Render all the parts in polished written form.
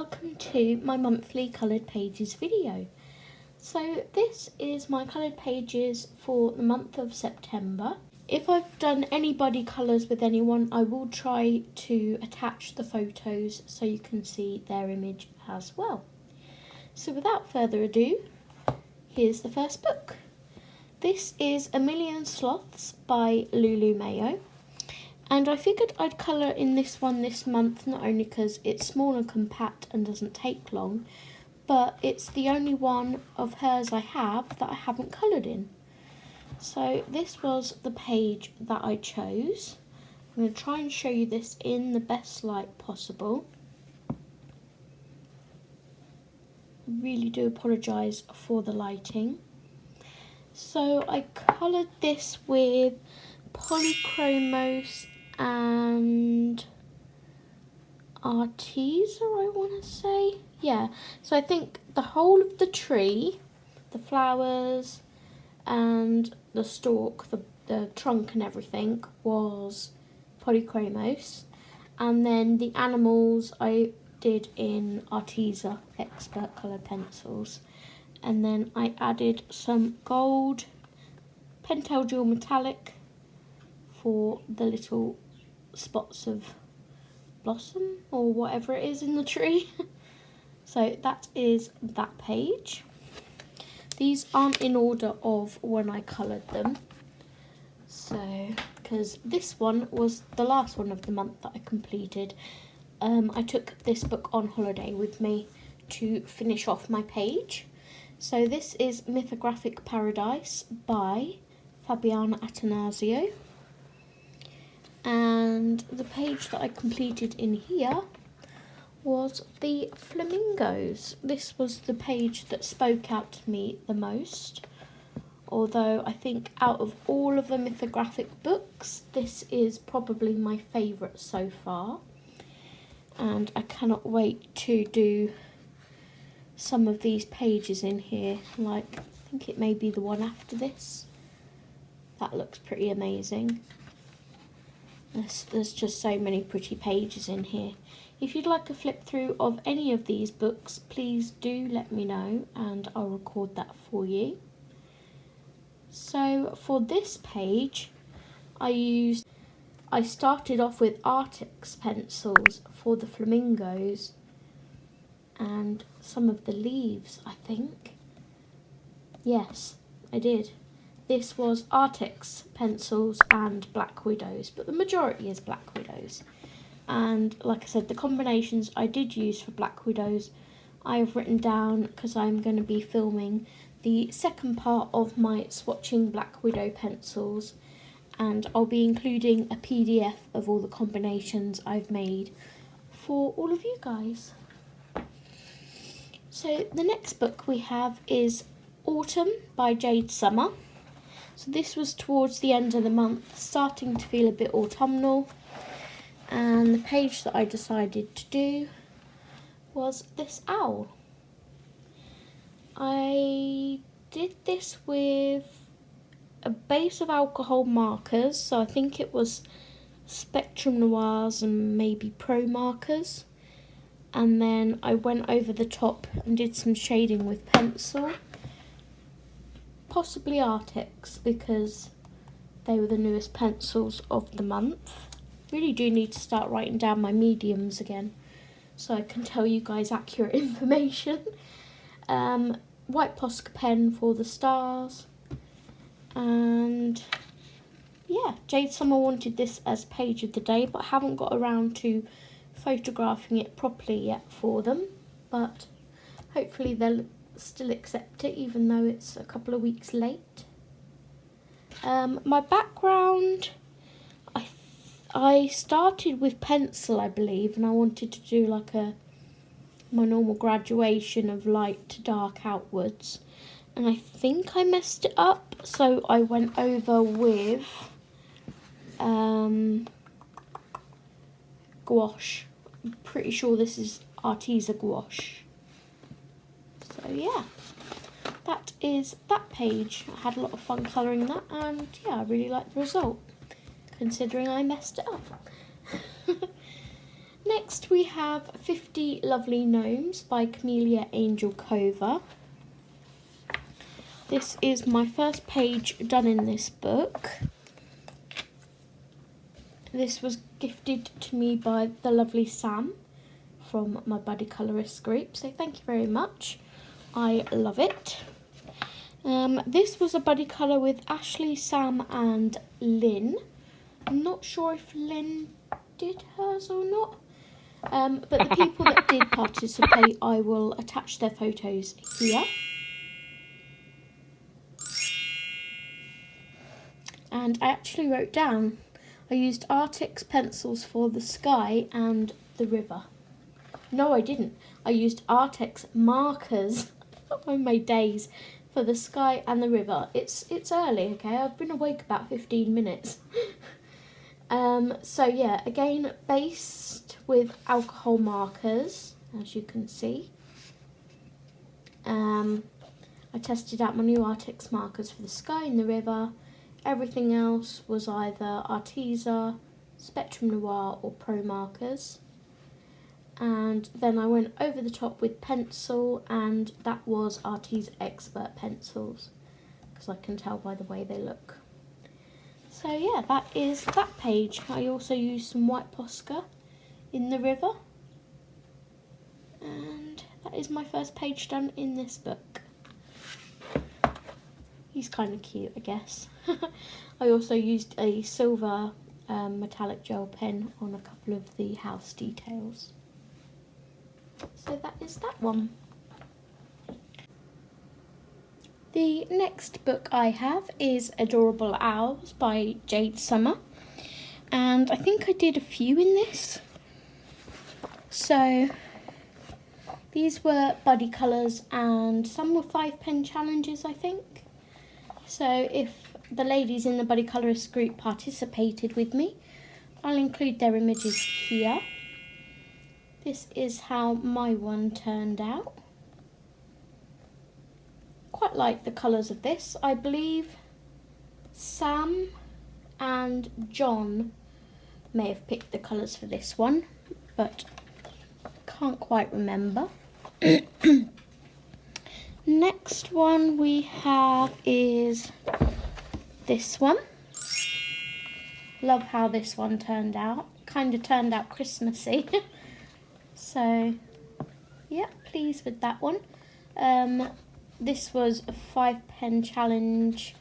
welcome to my monthly coloured pages video. So this is my coloured pages for the month of September. If I've done any body colours with anyone, I will try to attach the photos so you can see their image as well. So without further ado, here's the first book. This is A Million Sloths by Lulu Mayo. And I figured I'd colour in this one this month, not only because it's small and compact and doesn't take long, but it's the only one of hers I have that I haven't coloured in. So this was the page that I chose. I'm going to try and show you this in the best light possible. I really do apologise for the lighting. So I coloured this with polychromos and Arteza, I want to say. Yeah, so I think the whole of the tree, the flowers and the stalk, the trunk and everything was polychromos, and then the animals I did in Arteza expert coloured pencils, and then I added some gold Pentel Dual Metallic for the little spots of blossom or whatever it is in the tree. So that is that page. These aren't in order of when I coloured them, so because this one was the last one of the month that I completed. I took this book on holiday with me to finish off my page. So this is Mythographic Paradise by Fabiana Attanasio. And the page that I completed in here was the flamingos. This was the page that spoke out to me the most, although I think out of all of the mythographic books, this is probably my favourite so far, and I cannot wait to do some of these pages in here. Like, I think it may be the one after this. That looks pretty amazing. There's just so many pretty pages in here. If you'd like a flip through of any of these books, please do let me know and I'll record that for you. So for this page, I started off with Artix pencils for the flamingos and some of the leaves, I think. Yes, I did. This was Artix pencils and Black Widows, but the majority is Black Widows. And like I said, the combinations I did use for Black Widows, I have written down because I'm going to be filming the second part of my swatching Black Widow pencils, and I'll be including a PDF of all the combinations I've made for all of you guys. So the next book we have is Autumn by Jade Summer. So this was towards the end of the month, starting to feel a bit autumnal, and the page that I decided to do was this owl. I did this with a base of alcohol markers, so I think it was Spectrum Noirs and maybe Pro markers, and then I went over the top and did some shading with pencil. Possibly Artix, because they were the newest pencils of the month. Really do need to start writing down my mediums again so I can tell you guys accurate information. White Posca pen for the stars. And yeah, Jade Summer wanted this as page of the day, but I haven't got around to photographing it properly yet for them. But hopefully they'll still accept it even though it's a couple of weeks late. My background, I started with pencil, I believe, and I wanted to do like my normal graduation of light to dark outwards, and I think I messed it up, so I went over with gouache. I'm pretty sure this is Arteza gouache. So yeah, that is that page. I had a lot of fun colouring that, and yeah, I really liked the result, considering I messed it up. Next we have 50 Lovely Gnomes by Camellia Angel Cova. This is my first page done in this book. This was gifted to me by the lovely Sam from my buddy colourist group, so thank you very much. I love it. This was a buddy colour with Ashley, Sam and Lynn. I'm not sure if Lynn did hers or not, but the people that did participate, I will attach their photos here. And I actually wrote down, I used Artix pencils for the sky and the river. No, I didn't. I used Artix markers on my days for the sky and the river. It's early, okay? I've been awake about 15 minutes. So yeah, again, based with alcohol markers, as you can see. I tested out my new Artix markers for the sky and the river. Everything else was either Arteza, Spectrum Noir or Pro markers. And then I went over the top with pencil, and that was Arteza Expert pencils, because I can tell by the way they look. So yeah, that is that page. I also used some white Posca in the river. And that is my first page done in this book. He's kind of cute, I guess. I also used a silver metallic gel pen on a couple of the house details. So that is that one. The next book I have is Adorable Owls by Jade Summer. And I think I did a few in this. So these were buddy colours and some were 5-pen challenges, I think. So if the ladies in the buddy colourist group participated with me, I'll include their images here. This is how my one turned out. Quite like the colours of this. I believe Sam and John may have picked the colours for this one, but can't quite remember. Next one we have is this one. Love how this one turned out. Kind of turned out Christmassy. So, yeah, pleased with that one. This was a 5-pen challenge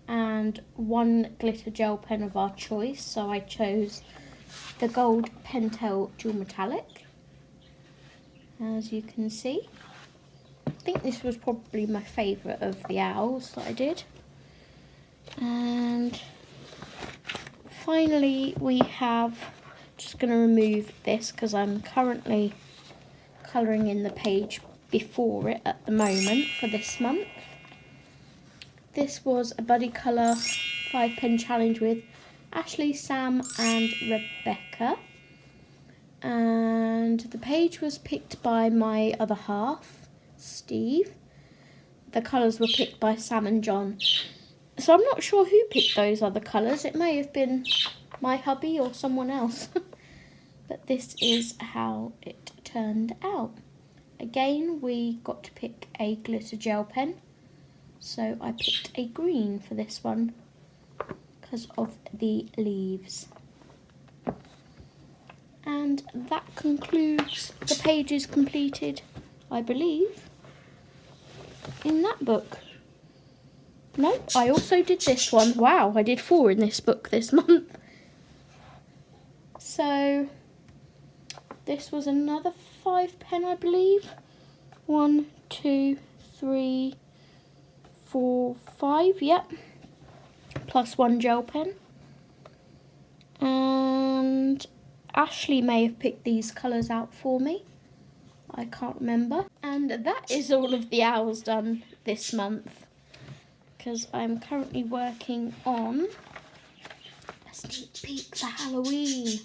and 1 glitter gel pen of our choice. So I chose the gold Pentel dual metallic, as you can see. I think this was probably my favourite of the owls that I did. And finally we have, just going to remove this because I'm currently colouring in the page before it at the moment for this month. This was a buddy colour 5-pen challenge with Ashley, Sam and Rebecca. And the page was picked by my other half, Steve. The colours were picked by Sam and John. So I'm not sure who picked those other colours. It may have been my hubby or someone else. But this is how it turned out. Again, we got to pick a glitter gel pen. So I picked a green for this one because of the leaves. And that concludes the pages completed, I believe, in that book. No, I also did this one. Wow, I did 4 in this book this month. So this was another 5-pen, I believe. 1, 2, 3, 4, 5, yep. Plus 1 gel pen. And Ashley may have picked these colours out for me. I can't remember. And that is all of the owls done this month, because I'm currently working on a sneak peek for Halloween.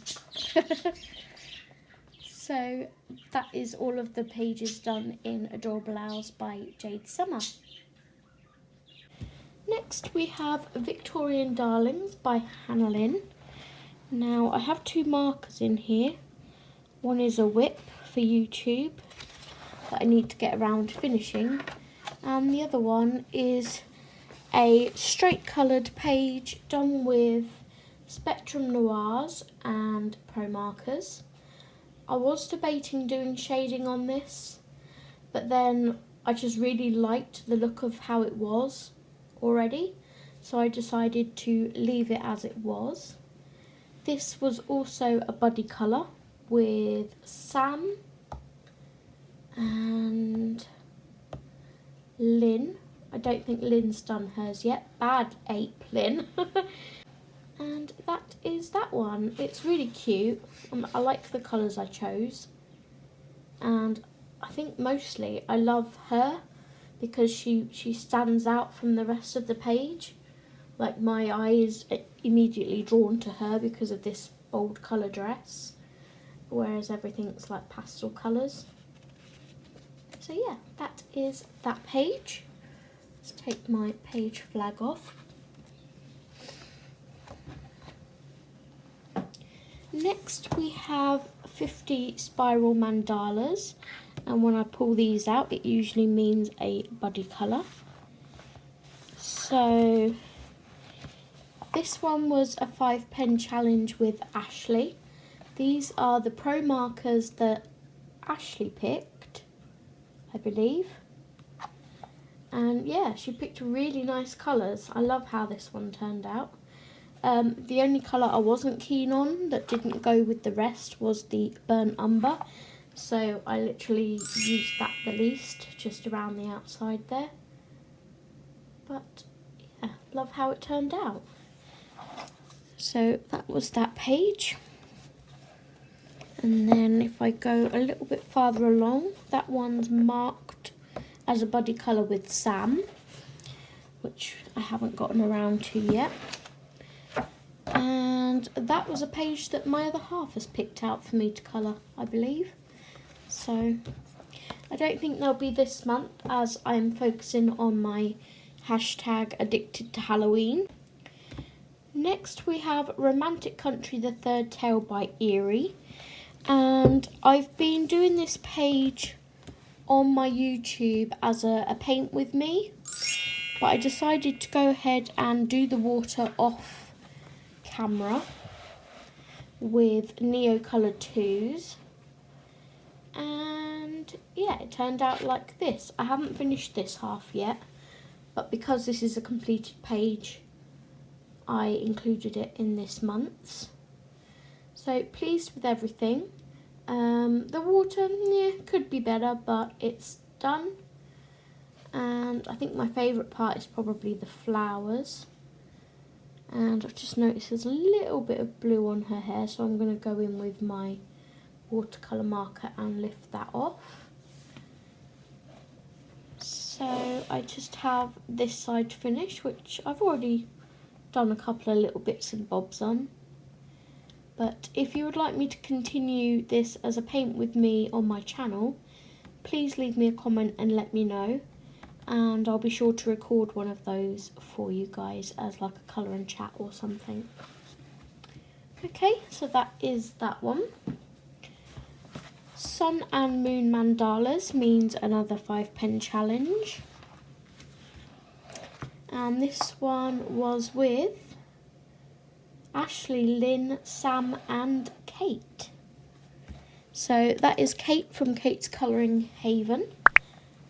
So that is all of the pages done in Adorable Owls by Jade Summer. Next we have Victorian Darlings by Hannah Lynn. Now I have 2 markers in here. One is a whip for YouTube that I need to get around finishing, and the other one is a straight coloured page done with Spectrum Noirs and Pro Markers. I was debating doing shading on this, but then I just really liked the look of how it was already, so I decided to leave it as it was. This was also a buddy colour with Sam and Lynn. I don't think Lynn's done hers yet. Bad ape, Lynn. And that is that one. It's really cute. I like the colours I chose. And I think mostly I love her because she stands out from the rest of the page. Like, my eye is immediately drawn to her because of this bold colour dress, whereas everything's like pastel colours. So yeah, that is that page. Let's take my page flag off. Next we have 50 spiral mandalas, and when I pull these out it usually means a buddy colour. So this one was a 5-pen challenge with Ashley. These are the Pro Markers that Ashley picked, I believe. And yeah, she picked really nice colours. I love how this one turned out. The only colour I wasn't keen on that didn't go with the rest was the burnt umber. So I literally used that the least, just around the outside there. But yeah, love how it turned out. So that was that page. And then if I go a little bit farther along, that one's marked as a buddy colour with Sam, which I haven't gotten around to yet. And that was a page that my other half has picked out for me to colour, I believe. So I don't think they'll be this month, as I'm focusing on my hashtag addicted to Halloween. Next we have Romantic Country, the Third Tale by Eerie. And I've been doing this page on my YouTube as a paint with me, but I decided to go ahead and do the water off camera with Neo Colour 2s, and yeah, it turned out like this. I haven't finished this half yet, but because this is a completed page, I included it in this month's. So pleased with everything. The water, yeah, could be better, but it's done. And I think my favourite part is probably the flowers. And I've just noticed there's a little bit of blue on her hair, so I'm going to go in with my watercolour marker and lift that off. So I just have this side to finish, which I've already done a couple of little bits and bobs on. But if you would like me to continue this as a paint with me on my channel, please leave me a comment and let me know, and I'll be sure to record one of those for you guys as like a colour and chat or something. Okay, so that is that one. Sun and Moon Mandalas means another 5-pen challenge. And this one was with Ashley, Lynn, Sam and Kate. So that is Kate from Kate's Colouring Haven.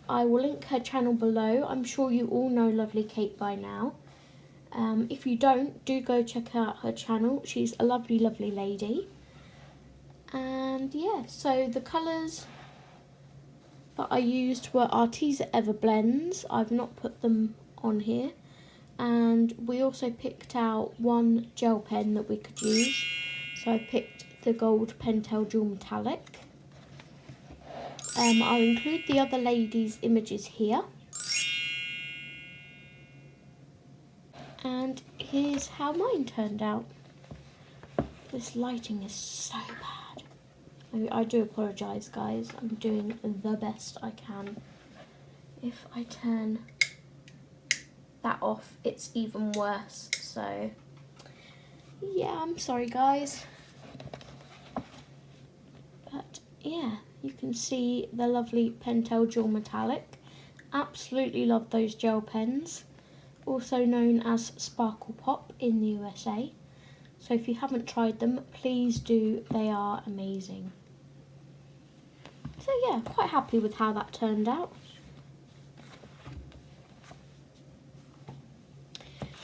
I will link her channel below. I'm sure you all know lovely Kate by now. If you don't, do go check out her channel. She's a lovely, lovely lady. And yeah, so the colours that I used were Arteza Ever Blends. I've not put them on here. And we also picked out one gel pen that we could use. So I picked the Gold Pentel Dual Metallic. I'll include the other ladies' images here. And here's how mine turned out. This lighting is so bad. I do apologise, guys. I'm doing the best I can. If I turn that off, it's even worse. So yeah, I'm sorry, guys. But yeah, you can see the lovely Pentel Dual Metallic. Absolutely love those gel pens, also known as Sparkle Pop in the USA. So if you haven't tried them, please do, they are amazing. So yeah, quite happy with how that turned out.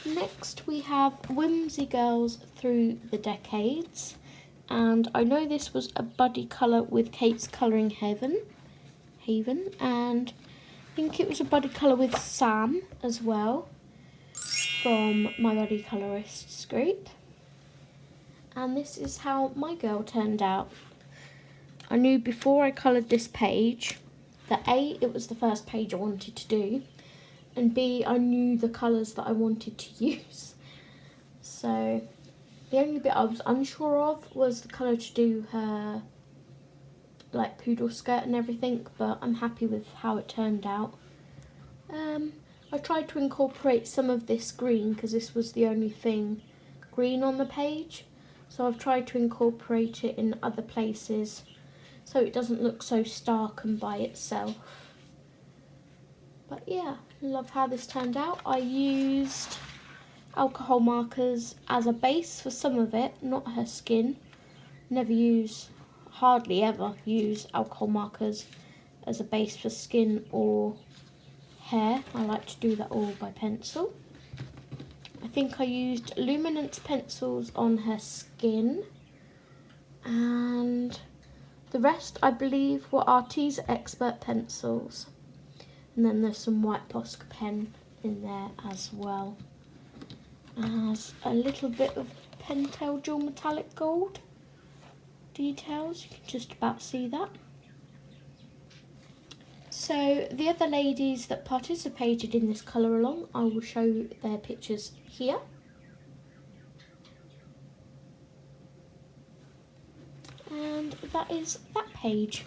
Next we have Whimsy Girls Through the Decades, and I know this was a buddy colour with Kate's Colouring Haven, and I think it was a buddy colour with Sam as well from my buddy colourists group. And this is how my girl turned out. I knew before I coloured this page that A, it was the first page I wanted to do, and B, I knew the colours that I wanted to use. So the only bit I was unsure of was the colour to do her like poodle skirt and everything, but I'm happy with how it turned out. I tried to incorporate some of this green because this was the only thing green on the page, so I've tried to incorporate it in other places so it doesn't look so stark and by itself. But yeah, love how this turned out. I used alcohol markers as a base for some of it, not her skin. Hardly ever use alcohol markers as a base for skin or hair. I like to do that all by pencil. I think I used luminance pencils on her skin, and the rest I believe were Arteza Expert pencils. And then there's some white Posca pen in there as well as a little bit of Pentel Dual Metallic Gold details. You can just about see that. So the other ladies that participated in this colour along, I will show their pictures here. And that is that page.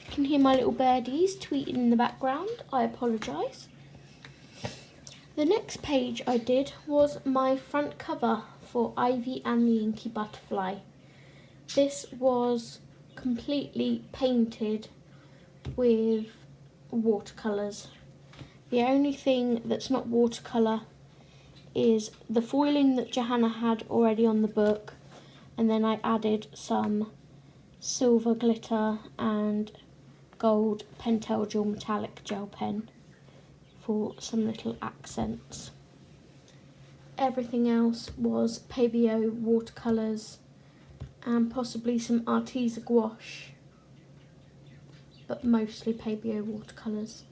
You can hear my little birdies tweeting in the background. I apologise. The next page I did was my front cover for Ivy and the Inky Butterfly. This was completely painted with watercolours. The only thing that's not watercolour is the foiling that Johanna had already on the book, and then I added some silver glitter and gold Pentel Dual Metallic gel pen for some little accents. Everything else was Pabio watercolours and possibly some Arteza gouache, but mostly Pabio watercolours.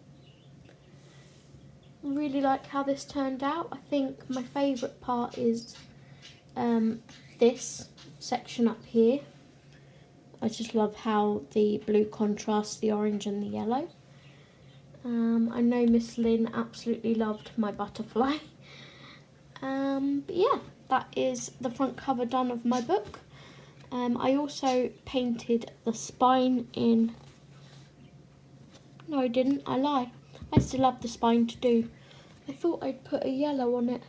Really like how this turned out. I think my favourite part is this section up here. I just love how the blue contrasts the orange and the yellow. I know Miss Lynn absolutely loved my butterfly. But yeah, that is the front cover done of my book. I also painted the spine in... No, I didn't, I lie. I still have the spine to do. I thought I'd put a yellow on it.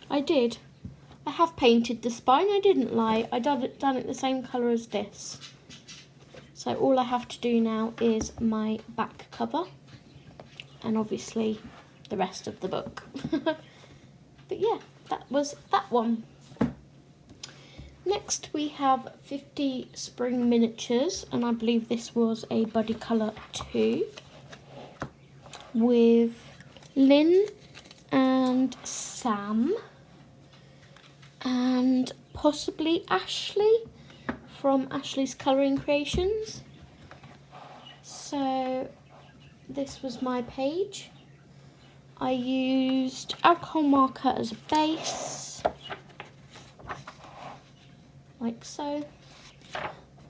I did. I have painted the spine, I didn't lie. I done it the same colour as this. So all I have to do now is my back cover, and obviously the rest of the book. But yeah, that was that one. Next we have 50 Spring Miniatures, and I believe this was a buddy colour too, with Lynn and Sam and possibly Ashley from Ashley's Colouring Creations. So this was my page. I used alcohol marker as a base, like so.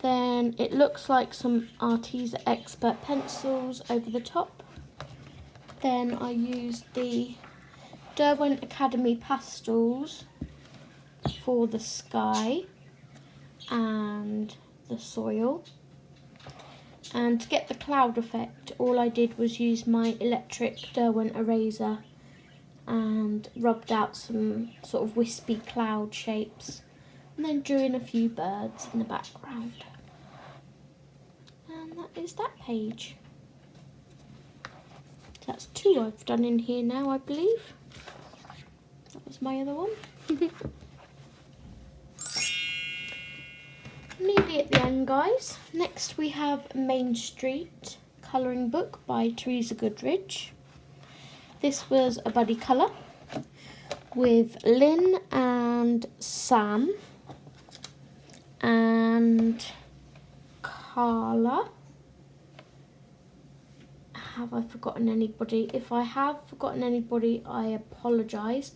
Then it looks like some Arteza Expert pencils over the top. Then I used the Derwent Academy pastels for the sky and the soil. And to get the cloud effect, all I did was use my electric Derwent eraser and rubbed out some sort of wispy cloud shapes, and then drew in a few birds in the background. And that is that page. That's 2 I've done in here now, I believe. That was my other one. Nearly at the end, guys. Next we have Main Street colouring book by Teresa Goodridge. This was a buddy colour with Lynn and Sam and Carla. Have I forgotten anybody? If I have forgotten anybody, I apologise.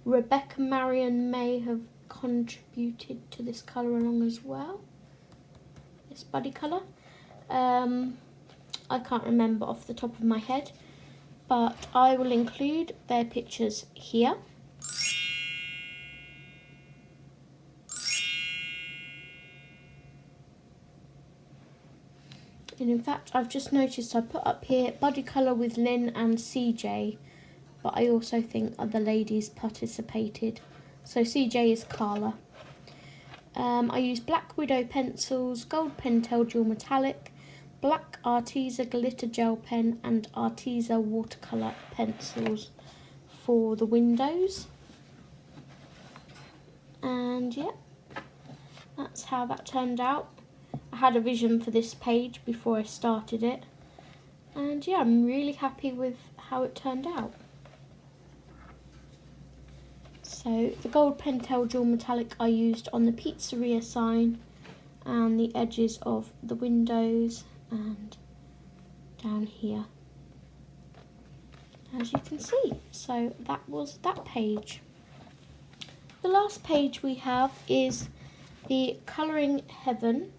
Rebecca Marion may have contributed to this colour along as well. This buddy colour. I can't remember off the top of my head, but I will include their pictures here. And in fact, I've just noticed I put up here buddy colour with Lynn and CJ, but I also think other ladies participated. So CJ is Carla. I used Black Widow pencils, Gold Pentel Dual Metallic, Black Arteza Glitter Gel Pen and Arteza Watercolour pencils for the windows. And yeah, that's how that turned out. I had a vision for this page before I started it, and yeah, I'm really happy with how it turned out. So the Gold Pentel Dual Metallic I used on the pizzeria sign and the edges of the windows and down here, as you can see. So that was that page. The last page we have is the Colouring Heaven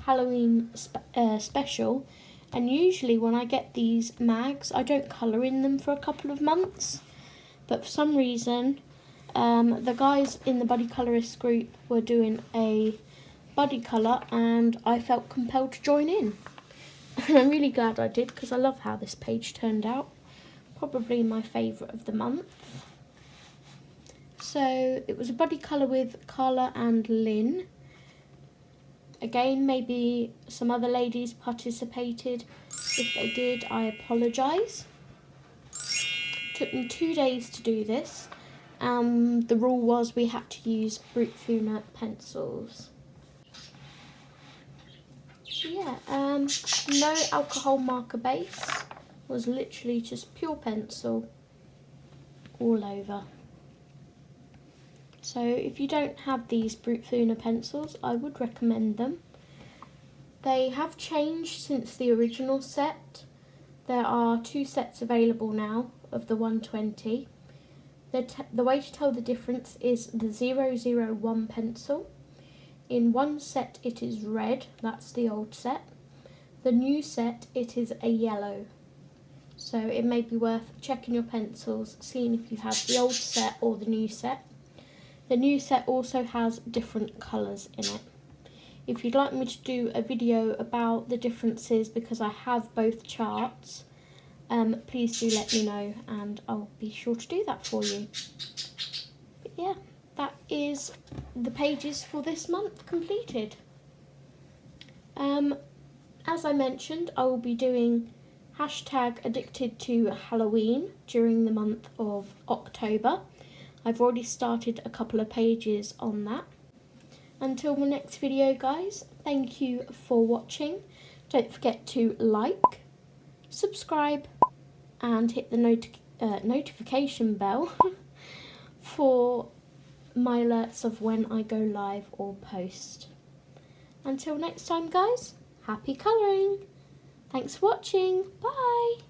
Halloween special, and usually when I get these mags I don't colour in them for a couple of months, but for some reason the guys in the buddy colourist group were doing a buddy colour and I felt compelled to join in, and I'm really glad I did because I love how this page turned out. Probably my favourite of the month. So it was a buddy colour with Carla and Lynn. Again, maybe some other ladies participated. If they did, I apologise. Took me 2 days to do this. The rule was we had to use Brute Funa pencils. So yeah, no alcohol marker base. Was literally just pure pencil all over. So if you don't have these Brute Funa pencils, I would recommend them. They have changed since the original set. There are 2 sets available now of the 120. The way to tell the difference is the 001 pencil. In one set it is red, that's the old set. The new set, it is a yellow. So it may be worth checking your pencils, seeing if you have the old set or the new set. The new set also has different colours in it. If you'd like me to do a video about the differences, because I have both charts, please do let me know and I'll be sure to do that for you. But yeah, that is the pages for this month completed. As I mentioned, I will be doing #AddictedToHalloween during the month of October. I've already started a couple of pages on that. Until the next video, guys, thank you for watching. Don't forget to like, subscribe and hit the notification bell for my alerts of when I go live or post. Until next time, guys, happy colouring. Thanks for watching. Bye.